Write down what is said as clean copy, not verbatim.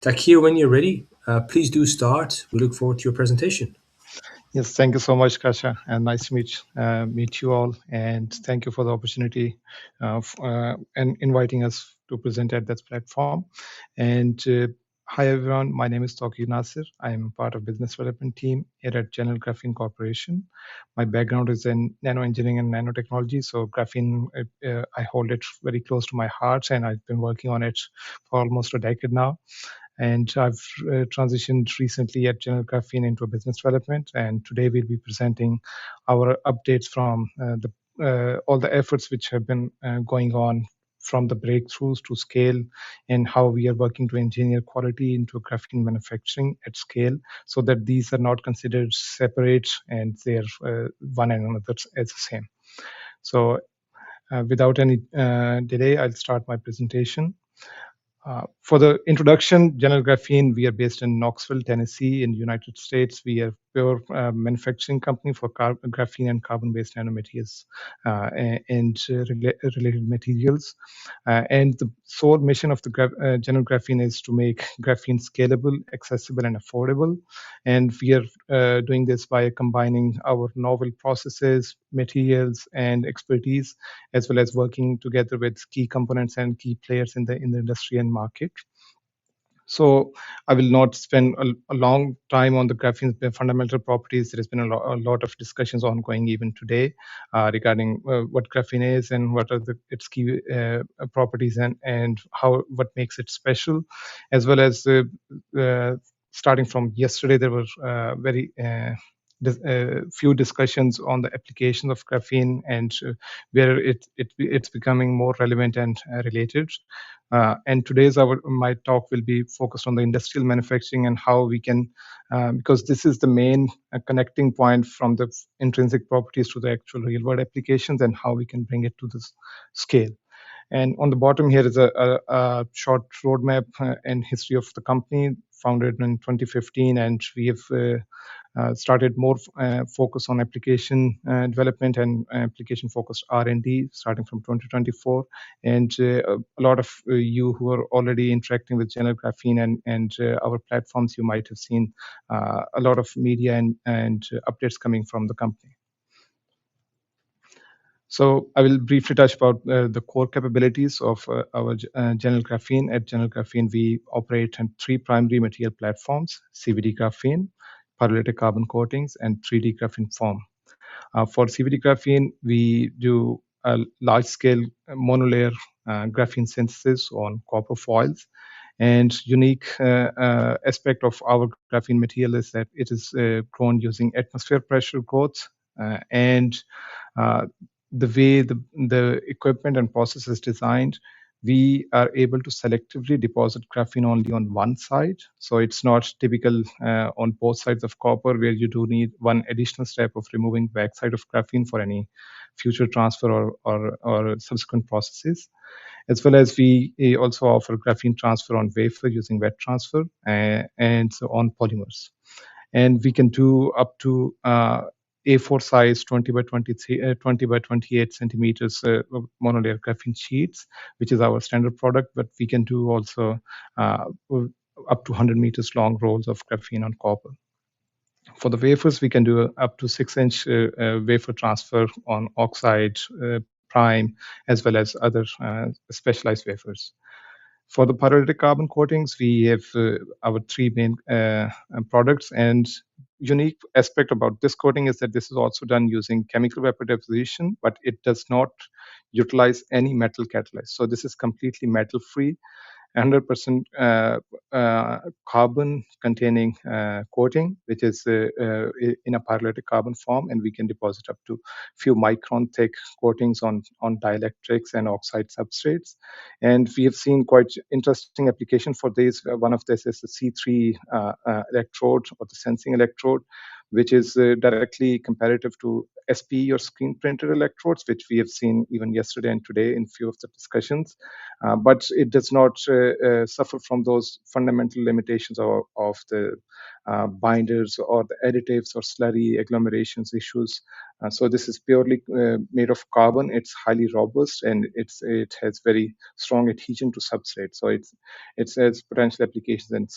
Takir, when you're ready, please do start. We look forward to your presentation. Yes, thank you so much, Kasha, and nice to meet you all. And thank you for the opportunity and inviting us to present at this platform. And hi, everyone. My name is Tuqeer Nasir. I am part of business development team here at General Graphene Corporation. My background is in nano engineering and nanotechnology. So graphene, I hold it very close to my heart, and I've been working on it for almost a decade now. And I've transitioned recently at General Graphene into a business development. And today we'll be presenting our updates from all the efforts which have been going on from the breakthroughs to scale, and how we are working to engineer quality into graphene manufacturing at scale, so that these are not considered separate and they're one and another as the same. So without any delay, I'll start my presentation. For the introduction, General Graphene, we are based in Knoxville, Tennessee, in the United States. We are pure manufacturing company for graphene and carbon-based nanomaterials and related materials. And the sole mission of the General Graphene is to make graphene scalable, accessible, and affordable. And we are doing this by combining our novel processes, materials, and expertise, as well as working together with key components and key players in the industry and market. So I will not spend a long time on the graphene's fundamental properties. There has been a lot of discussions ongoing even today regarding what graphene is and what are its key properties and what makes it special, as well as starting from yesterday, there were very few discussions on the application of graphene and where it's becoming more relevant and related. And my talk will be focused on the industrial manufacturing and how we can, because this is the main connecting point from the intrinsic properties to the actual real world applications, and how we can bring it to this scale. And on the bottom here is a short roadmap and history of the company, founded in 2015, and we have started more focus on application development and application-focused R&D starting from 2024. And a lot of you who are already interacting with General Graphene and our platforms, you might have seen a lot of media and updates coming from the company. So I will briefly touch about the core capabilities of our General Graphene. At General Graphene, we operate on 3 primary material platforms: CVD graphene, pyrolytic carbon coatings, and 3D graphene foam. For CVD graphene, we do a large-scale monolayer graphene synthesis on copper foils. And unique aspect of our graphene material is that it is grown using atmosphere pressure growth, and the way the equipment and process is designed, we are able to selectively deposit graphene only on one side. So it's not typical on both sides of copper, where you do need one additional step of removing backside of graphene for any future transfer or subsequent processes. As well as we also offer graphene transfer on wafer using wet transfer and so on polymers. And we can do up to A4 size 20 by 28 centimeters monolayer graphene sheets, which is our standard product, but we can do also up to 100 meters long rolls of graphene on copper. For the wafers, we can do up to 6-inch wafer transfer on oxide, prime, as well as other specialized wafers. For the pyrolytic carbon coatings, we have our 3 main products, and unique aspect about this coating is that this is also done using chemical vapor deposition, but it does not utilize any metal catalyst. So this is completely metal free, 100% carbon containing coating, which is in a pyrolytic carbon form, and we can deposit up to few micron thick coatings on dielectrics and oxide substrates. And we have seen quite interesting application for this. One of this is the C3 electrode, or the sensing electrode. which is directly comparative to SPE or screen printed electrodes, which we have seen even yesterday and today in few of the discussions. But it does not suffer from those fundamental limitations of the binders or the additives or slurry agglomerations issues. So this is purely made of carbon. It's highly robust, and it has very strong adhesion to substrate. So it has potential applications in